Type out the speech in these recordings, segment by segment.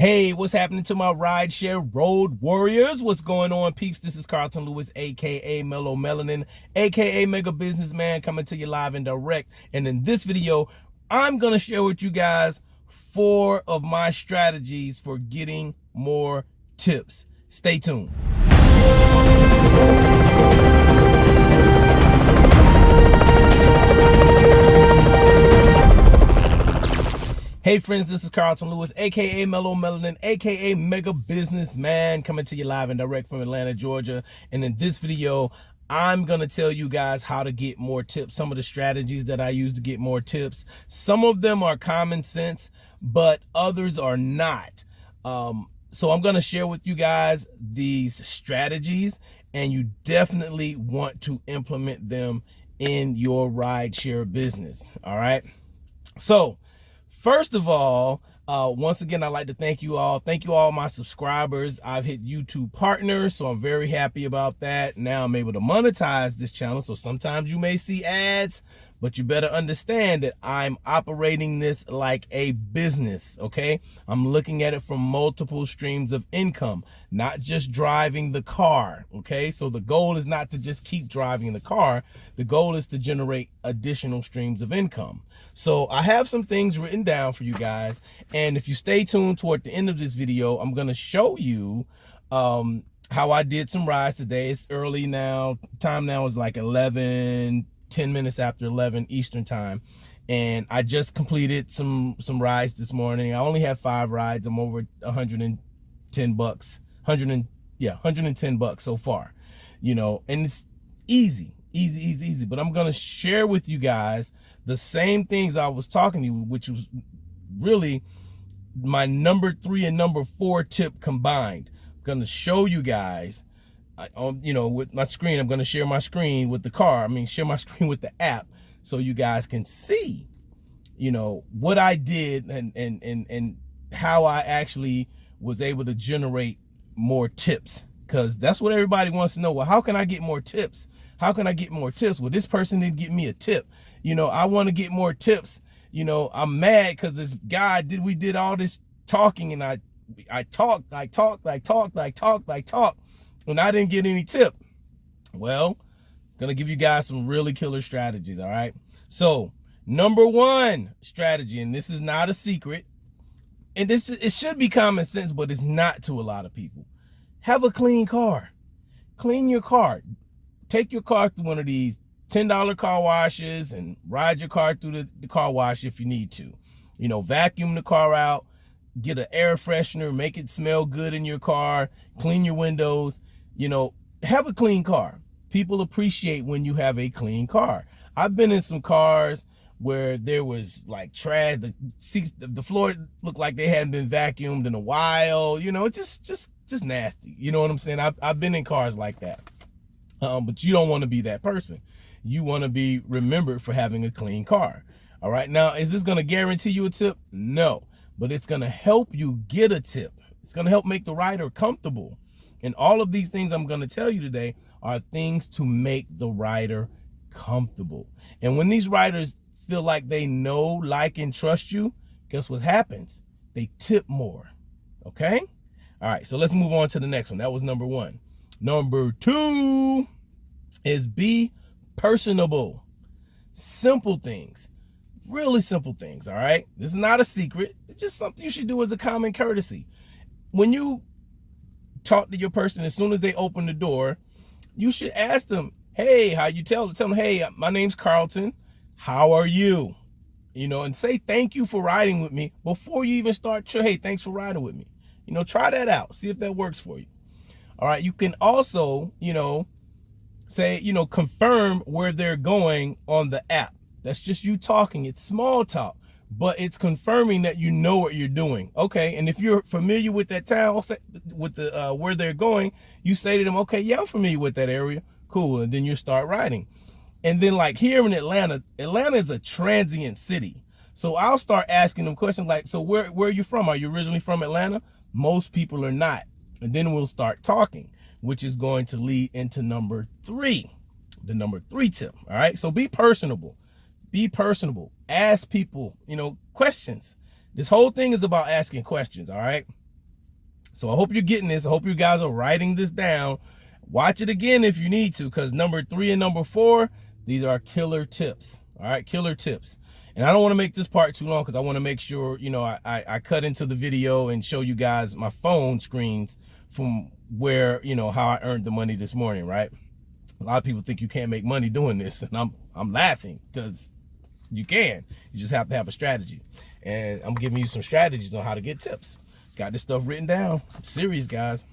Hey, what's happening to my rideshare road warriors? What's going on, peeps? This is Carlton Lewis, aka Mellow Melanin, aka Mega Businessman, coming to you live and direct. And in this video, I'm gonna share with you guys 4 of my strategies for getting more tips. Stay tuned. Hey friends, this is Carlton Lewis, aka Mellow Melanin, aka Mega Businessman, coming to you live and direct from Atlanta, Georgia. And in this video, I'm gonna tell you guys how to get more tips, some of the strategies that I use to get more tips. Some of them are common sense, but others are not. So I'm gonna share with you guys these strategies, and you definitely want to implement them in your rideshare business. All right. So first of all, once again, I'd like to thank you all. Thank you all, my subscribers. I've hit YouTube partners, so I'm very happy about that. Now I'm able to monetize this channel, so sometimes you may see ads, but you better understand that I'm operating this like a business, okay? I'm looking at it from multiple streams of income, not just driving the car, okay? So the goal is not to just keep driving the car. The goal is to generate additional streams of income. So I have some things written down for you guys, and if you stay tuned toward the end of this video, I'm gonna show you how I did some rides today. It's early now. Time now is like 10 minutes after 11 Eastern time, and I just completed some rides this morning. I only have 5 rides. I'm over 110 bucks, 110 bucks so far, you know, and it's easy. But I'm gonna share with you guys the same things I was talking to you, which was really my number 3 and number 4 tip combined. I'm gonna show you guys, you know, with my screen. I'm going to share my screen with the car. Share my screen with the app, so you guys can see, you know, what I did and how I actually was able to generate more tips, because that's what everybody wants to know. Well, how can I get more tips? How can I get more tips? Well, this person didn't give me a tip. You know, I want to get more tips. You know, I'm mad because this guy we did all this talking, and I talked, and I didn't get any tip. Well, gonna give you guys some really killer strategies. All right. So number 1 strategy, and this is not a secret, and it should be common sense, but it's not to a lot of people. Have a clean car. Clean your car. Take your car through one of these $10 car washes and ride your car through the car wash if you need to. You know, vacuum the car out, get an air freshener, make it smell good in your car, clean your windows. You know, have a clean car. People appreciate when you have a clean car. I've been in some cars where there was like trash. The seats, the floor looked like they hadn't been vacuumed in a while. You know, just nasty. You know what I'm saying? I've been in cars like that. But you don't want to be that person. You want to be remembered for having a clean car. All right. Now, is this going to guarantee you a tip? No, but it's going to help you get a tip. It's going to help make the rider comfortable. And all of these things I'm going to tell you today are things to make the rider comfortable. And when these riders feel like they know, like, and trust you, guess what happens? They tip more. Okay? All right, so let's move on to the next one. That was number 1. Number 2 is be personable. Simple things. Really simple things, all right? This is not a secret. It's just something you should do as a common courtesy. When you talk to your person, as soon as they open the door, you should ask them, hey, how you tell them, hey, my name's Carlton. How are you? You know, and say thank you for riding with me before you even start. Hey, thanks for riding with me. You know, try that out. See if that works for you. All right. You can also, you know, say, you know, confirm where they're going on the app. That's just you talking. It's small talk, but it's confirming that you know what you're doing. Okay. And if you're familiar with that town, with the where they're going, you say to them, okay, yeah, I'm familiar with that area. Cool. And then you start riding. And then, like here in Atlanta is a transient city. So I'll start asking them questions like, so where are you from? Are you originally from Atlanta? Most people are not. And then we'll start talking, which is going to lead into number 3, the number 3 tip. All right. So be personable. Be personable. Ask people, you know, questions. This whole thing is about asking questions. All right. So I hope you're getting this. I hope you guys are writing this down. Watch it again if you need to, because number 3 and number 4, these are killer tips. All right, killer tips. And I don't want to make this part too long because I want to make sure, you know, I cut into the video and show you guys my phone screens from where, you know, how I earned the money this morning, right? A lot of people think you can't make money doing this, and I'm laughing because you can. You just have to have a strategy. And I'm giving you some strategies on how to get tips. Got this stuff written down. I'm serious, guys.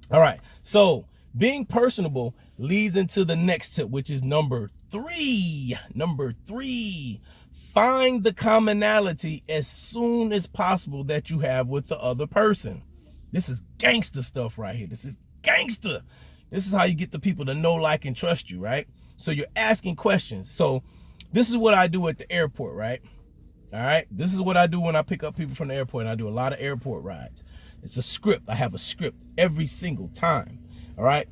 All right, so being personable leads into the next tip, which is number 3. Number 3, find the commonality as soon as possible that you have with the other person. This is gangster stuff right here. This is gangster. This is how you get the people to know, like, and trust you, right? So you're asking questions. So this is what I do at the airport, right? All right, this is what I do when I pick up people from the airport, and I do a lot of airport rides. It's a script. I have a script every single time. All right.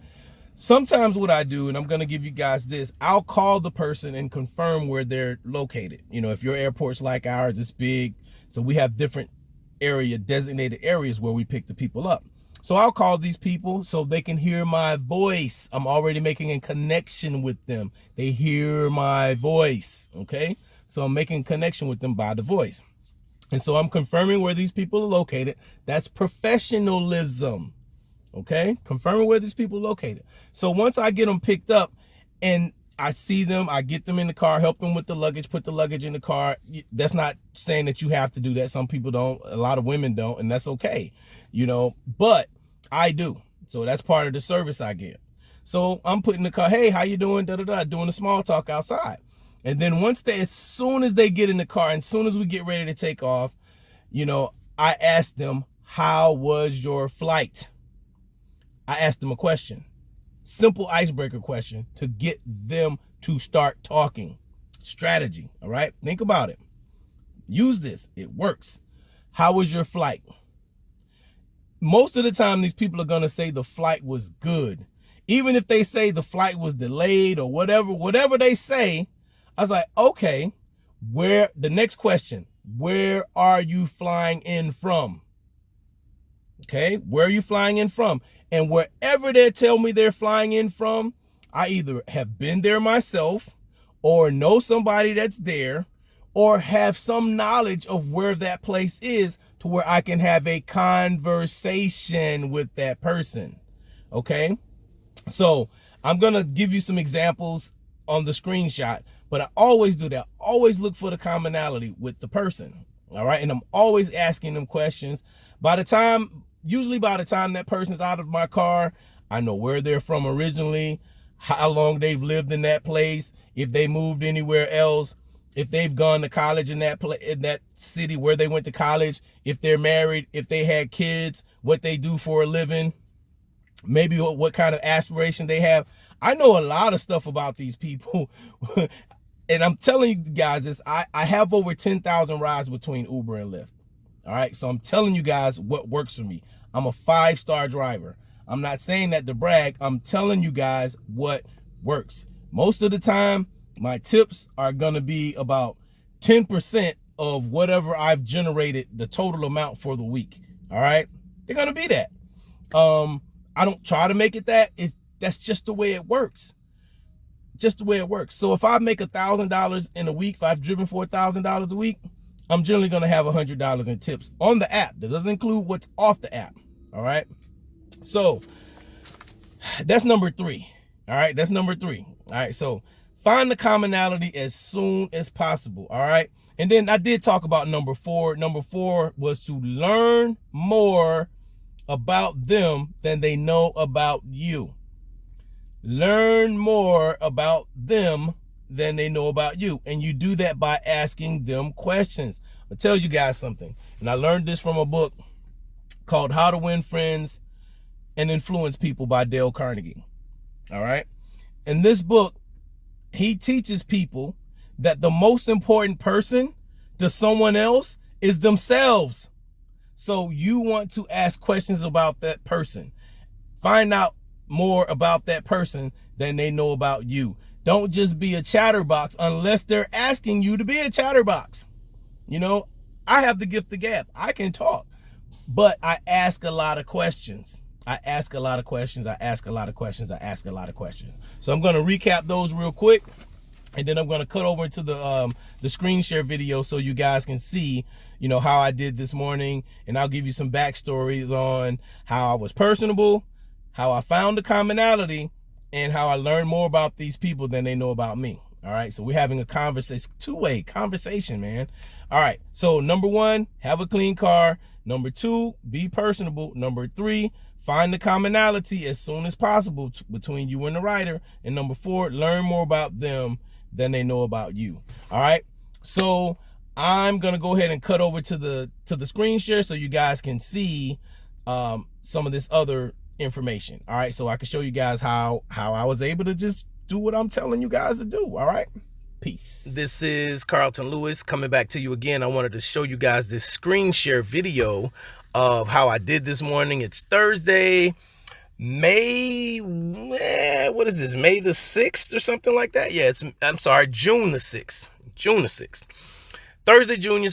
Sometimes what I do, and I'm going to give you guys this, I'll call the person and confirm where they're located. You know, if your airport's like ours, it's big. So we have different designated areas where we pick the people up. So I'll call these people so they can hear my voice. I'm already making a connection with them. They hear my voice. Okay. So I'm making a connection with them by the voice. And so I'm confirming where these people are located. That's professionalism. Okay, confirming where these people are located. So once I get them picked up and I see them, I get them in the car, help them with the luggage, put the luggage in the car. That's not saying that you have to do that. Some people don't, a lot of women don't, and that's okay, you know, but I do. So that's part of the service I get. So I'm putting the car, hey, how you doing? Doing the small talk outside. And then as soon as they get in the car, and as soon as we get ready to take off, you know, I ask them, how was your flight? I asked them a question, simple icebreaker question to get them to start talking. Strategy, all right? Think about it. Use this. It works. How was your flight? Most of the time, these people are going to say the flight was good. Even if they say the flight was delayed or whatever they say, I was like, okay, the next question, where are you flying in from? Okay, where are you flying in from? And wherever they tell me they're flying in from, I either have been there myself or know somebody that's there or have some knowledge of where that place is to where I can have a conversation with that person. Okay, so I'm going to give you some examples on the screenshot, but I always do that. Always look for the commonality with the person. All right, and I'm always asking them questions. Usually by the time that person's out of my car, I know where they're from originally, how long they've lived in that place, if they moved anywhere else, if they've gone to college in that city where they went to college, if they're married, if they had kids, what they do for a living, maybe what kind of aspiration they have. I know a lot of stuff about these people. And I'm telling you guys this, I have over 10,000 rides between Uber and Lyft. All right, so I'm telling you guys what works for me. I'm a 5-star driver. I'm not saying that to brag. I'm telling you guys what works. Most of the time, my tips are going to be about 10% of whatever I've generated, the total amount for the week. All right, they're going to be that. I don't try to make it that. That's just the way it works. Just the way it works. So if I make $1,000 in a week, if I've driven for $1,000 a week, I'm generally going to have $100 in tips on the app. That doesn't include what's off the app. All right. So that's number 3. All right. That's number 3. All right. So find the commonality as soon as possible. All right. And then I did talk about number 4. Number 4 was to learn more about them than they know about you. Learn more about them than they know about you. And you do that by asking them questions. I'll tell you guys something. And I learned this from a book called How to Win Friends and Influence People by Dale Carnegie. All right. In this book, he teaches people that the most important person to someone else is themselves. So you want to ask questions about that person. Find out more about that person than they know about you. Don't just be a chatterbox unless they're asking you to be a chatterbox. You know, I have the gift of gab. I can talk. but I ask a lot of questions. I ask a lot of questions. I ask a lot of questions. I ask a lot of questions. So I'm going to recap those real quick, and then I'm going to cut over to the screen share video so you guys can see, you know, how I did this morning, and I'll give you some backstories on how I was personable, how I found the commonality, and how I learned more about these people than they know about me. All right, so we're having a conversation, two-way conversation, man. All right, so number one, have a clean car. Number two, be personable. Number three, find the commonality as soon as possible between you and the rider. And number four, learn more about them than they know about you. All right, so I'm gonna go ahead and cut over to the screen share so you guys can see some of this other information. All right, so I can show you guys how I was able to just do what I'm telling you guys to do. All right, peace. This is Carlton Lewis coming back to you again. I wanted to show you guys this screen share video of how I did this morning. It's Thursday, May, what is this, May the 6th or something like that? Yeah, I'm sorry, June the 6th. Thursday, June the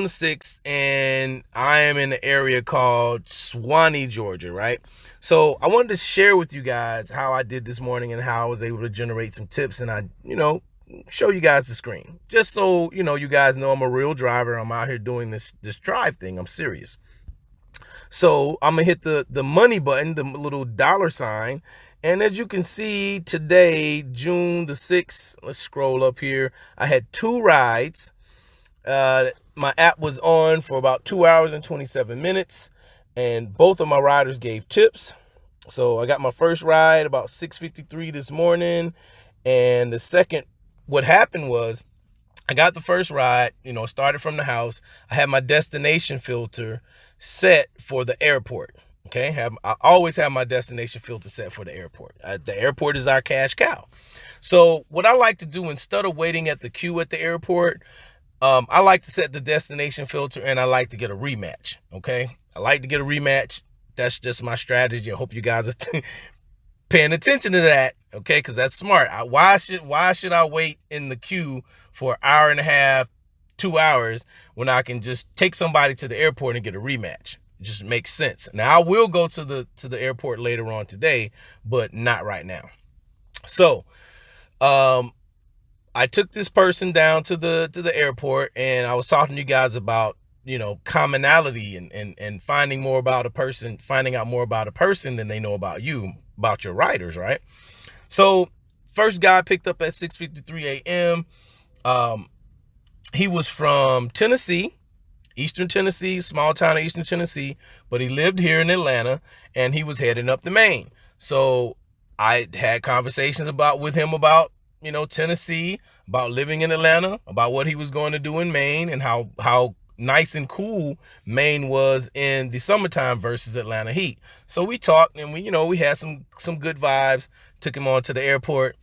6th, and I am in an area called Suwanee, Georgia, right? So I wanted to share with you guys how I did this morning and how I was able to generate some tips, and I, you know, show you guys the screen. Just so, you know, you guys know I'm a real driver. I'm out here doing this drive thing. I'm serious. So I'm gonna hit the money button, the little dollar sign. And as you can see today, June the 6th, let's scroll up here. I had 2 rides. My app was on for about 2 hours and 27 minutes, and both of my riders gave tips. So I got my first ride about 6:53 this morning, and the second, what happened was I got the first ride, you know, started from the house. I had my destination filter set for the airport. Okay, I always have my destination filter set for the airport. The airport is our cash cow. So what I like to do, instead of waiting at the queue at the airport, I like to set the destination filter, and I like to get a rematch. Okay, I like to get a rematch. That's just my strategy. I hope you guys are paying attention to that. Okay, because that's smart. Why should I wait in the queue for an hour and a half, 2 hours, when I can just take somebody to the airport and get a rematch? It just makes sense. Now I will go to the airport later on today, but not right now. So, I took this person down to the airport, and I was talking to you guys about, you know, commonality and finding more about a person, finding out more about a person than they know about you, about your riders, right? So first guy picked up at 6:53 a.m. He was from Tennessee, Eastern Tennessee, small town of Eastern Tennessee, but he lived here in Atlanta, and he was heading up to Maine. So I had conversations with him about, you know, Tennessee, about living in Atlanta, about what he was going to do in Maine, and how nice and cool Maine was in the summertime versus Atlanta heat. So we talked, and we had some good vibes. Took him on to the airport.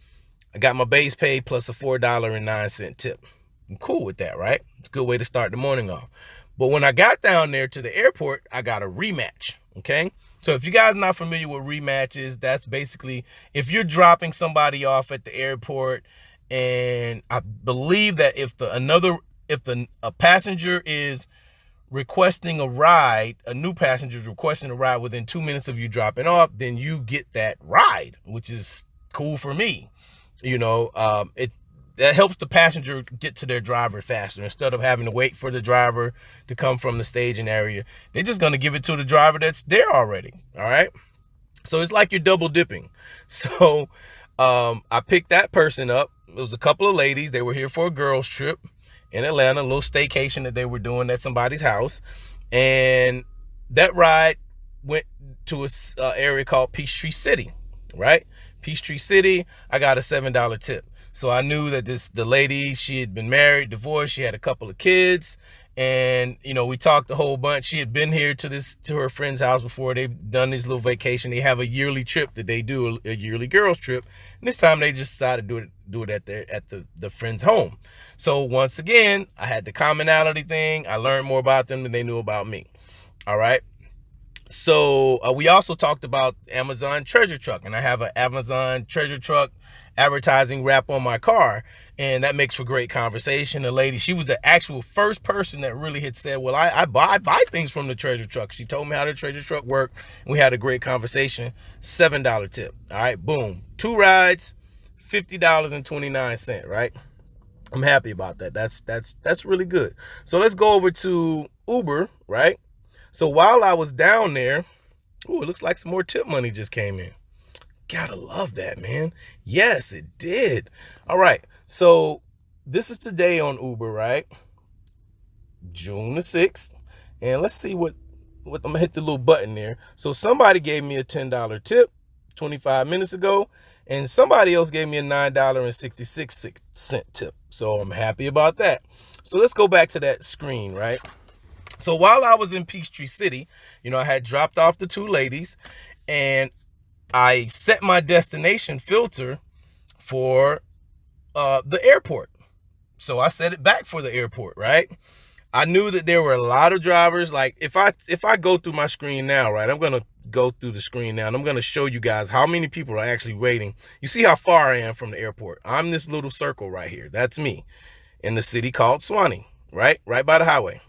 I got my base pay plus a $4.09 tip. I'm cool with that, right? It's a good way to start the morning off. But when I got down there to the airport, I got a rematch. Okay, so if you guys are not familiar with rematches, that's basically if you're dropping somebody off at the airport, and I believe that if a passenger is requesting a ride, a new passenger is requesting a ride within 2 minutes of you dropping off, then you get that ride, which is cool for me. You know, that helps the passenger get to their driver faster. Instead of having to wait for the driver to come from the staging area, they're just going to give it to the driver that's there already. All right. So it's like you're double dipping. So I picked that person up. It was a couple of ladies. They were here for a girls trip in Atlanta, a little staycation that they were doing at somebody's house. And that ride went to a area called Peachtree City, right? Peachtree City. I got a $7 tip. So I knew that the lady, she had been married, divorced, she had a couple of kids, and we talked a whole bunch. She had been here to her friend's house before. They've done this little vacation. They have a yearly trip that they do, a yearly girls trip. And this time they just decided to do it at the friend's home. So once again, I had the commonality thing. I learned more about them than they knew about me. All right. So we also talked about Amazon treasure truck, and I have an Amazon treasure truck advertising wrap on my car, and that makes for great conversation. The lady, she was the actual first person that really had said, well, I buy things from the treasure truck. She told me how the treasure truck worked, and we had a great conversation. $7 tip. All right, boom. 2 rides, $50.29, right? I'm happy about that. That's really good. So let's go over to Uber, right? So while I was down there, ooh, it looks like some more tip money just came in. Gotta love that, man. Yes, it did. All right. So this is today on Uber, right? June the 6th. And let's see what I'm gonna hit the little button there. So somebody gave me a $10 tip 25 minutes ago, and somebody else gave me a $9.66 tip. So I'm happy about that. So let's go back to that screen, right? So while I was in Peachtree City, I had dropped off the 2 ladies, and I set my destination filter for the airport. So I set it back for the airport, right? I knew that there were a lot of drivers. Like if I go through my screen now, right, I'm going to go through the screen now, and I'm going to show you guys how many people are actually waiting. You see how far I am from the airport. I'm this little circle right here. That's me in the city called Swanee, right by the highway.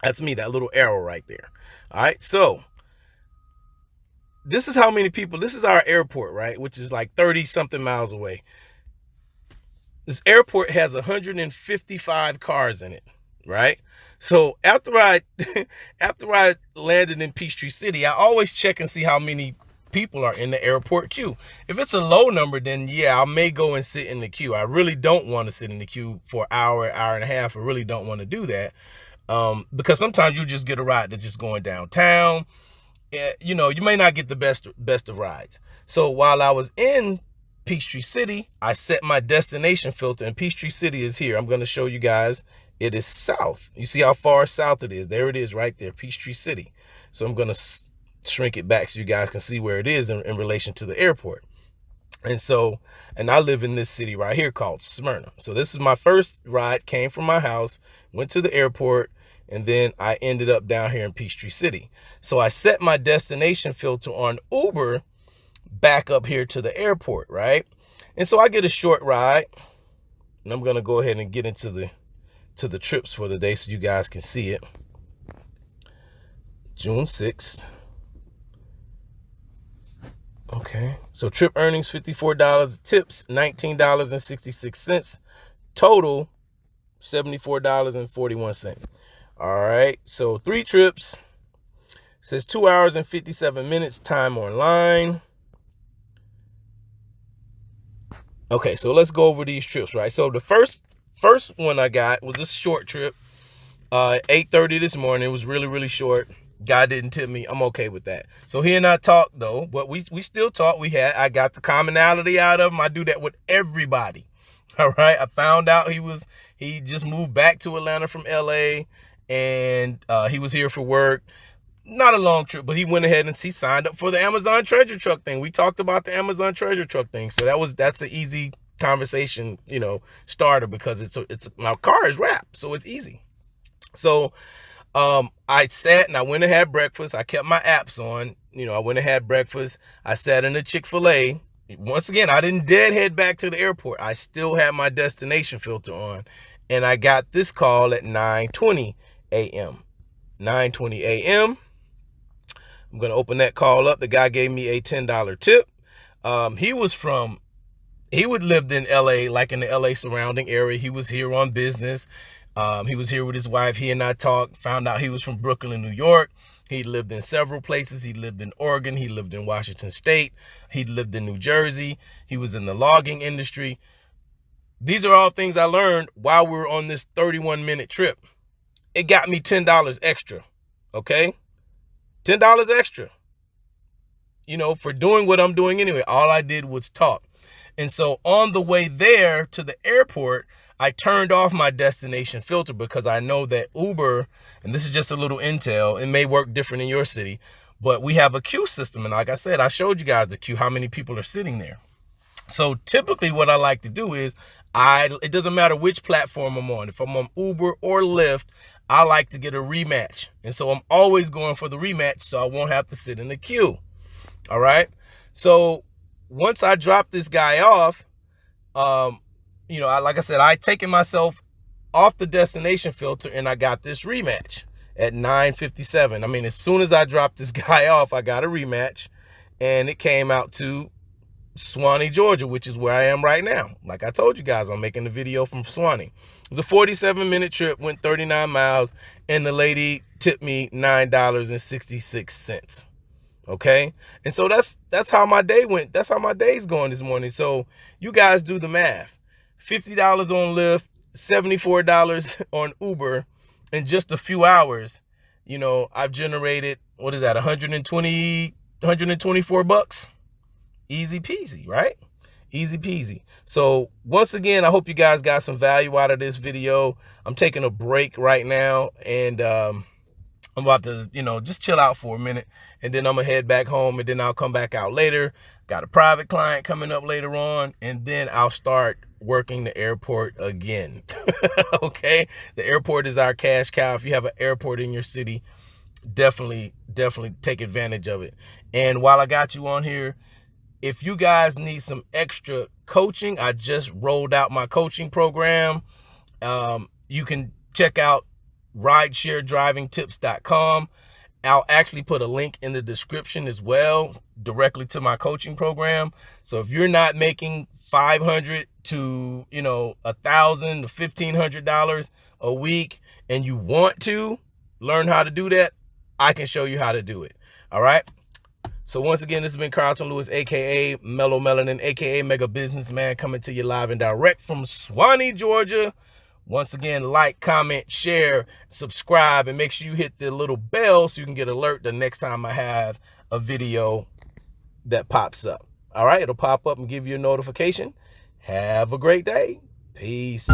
That's me, that little arrow right there. All right, so this is how many people. This is our airport, right, which is like 30 something miles away. This airport has 155 cars in it, right? So after I landed in Peachtree City, I always check and see how many people are in the airport queue. If it's a low number, then yeah, I may go and sit in the queue. I really don't want to sit in the queue for an hour and a half. I really don't want to do that, because sometimes you just get a ride that's just going downtown. You may not get the best of rides. So while I was in Peachtree City, I set my destination filter, and Peachtree City is here. I'm going to show you guys. It is south. You see how far south it is? There it is right there, Peachtree City. So I'm going to shrink it back so you guys can see where it is in relation to the airport. And I live in this city right here called Smyrna. So this is my first ride, came from my house, went to the airport, and then I ended up down here in Peachtree City. So I set my destination filter on Uber back up here to the airport, right? And so I get a short ride, and I'm going to go ahead and get into the trips for the day so you guys can see it. June 6th. Okay. So trip earnings, $54. Tips, $19.66. Total, $74.41. All right. So 3 trips. Says 2 hours and 57 minutes time online. Okay. So let's go over these trips, right? So the first one I got was a short trip, 8:30 this morning. It was really, really short. Guy didn't tip me. I'm okay with that. So he and I talked though, but we still talked. I got the commonality out of him. I do that with everybody. All right. I found out he just moved back to Atlanta from LA, and he was here for work. Not a long trip, but he went ahead and he signed up for the Amazon treasure truck thing. We talked about the Amazon treasure truck thing. So that's an easy conversation, starter, because it's my car is wrapped, so it's easy. So I sat and I went and had breakfast. I kept my apps on. I went and had breakfast. I sat in a Chick-fil-A. Once again, I didn't head back to the airport. I still had my destination filter on, and I got this call at 9:20 a.m. 9:20 a.m. I'm going to open that call up. The guy gave me a $10 tip. He would lived in LA, like in the LA surrounding area. He was here on business. He was here with his wife. He and I talked, found out he was from Brooklyn, New York. He lived in several places. He lived in Oregon. He lived in Washington State. He lived in New Jersey. He was in the logging industry. These are all things I learned while we were on this 31-minute trip. It got me $10 extra, okay? $10 extra, for doing what I'm doing anyway. All I did was talk. And so on the way there to the airport, I turned off my destination filter, because I know that Uber, and this is just a little intel, it may work different in your city, but we have a queue system. And like I said, I showed you guys the queue, how many people are sitting there. So typically what I like to do is, it doesn't matter which platform I'm on. If I'm on Uber or Lyft, I like to get a rematch. And so I'm always going for the rematch so I won't have to sit in the queue. All right. So once I drop this guy off, like I said, I taken myself off the destination filter and I got this rematch at 9:57. I mean, as soon as I dropped this guy off, I got a rematch, and it came out to Swanee, Georgia, which is where I am right now. Like I told you guys, I'm making the video from Swanee. It was a 47-minute trip, went 39 miles, and the lady tipped me $9.66. Okay, and so that's how my day went. That's how my day's going this morning. So you guys do the math. $50 on Lyft, $74 on Uber. In just a few hours, I've generated, what is that, 124 bucks? Easy peasy, right? Easy peasy. So once again, I hope you guys got some value out of this video. I'm taking a break right now, and I'm about to, just chill out for a minute, and then I'm gonna head back home, and then I'll come back out later. Got a private client coming up later on, and then I'll start working the airport again. Okay, the airport is our cash cow. If you have an airport in your city, definitely take advantage of it. And while I got you on here, if you guys need some extra coaching, I just rolled out my coaching program. You can check out ridesharedrivingtips.com. I'll actually put a link in the description as well, directly to my coaching program. So if you're not making $500 to $1,000 to $1,500 a week, and you want to learn how to do that, I can show you how to do it. All right. So once again, this has been Carlton Lewis, aka Mellow Melanin, aka Mega Businessman, coming to you live and direct from Swanee, Georgia. Once again, like, comment, share, subscribe, and make sure you hit the little bell so you can get alert the next time I have a video that pops up. All right, it'll pop up and give you a notification. Have a great day. Peace.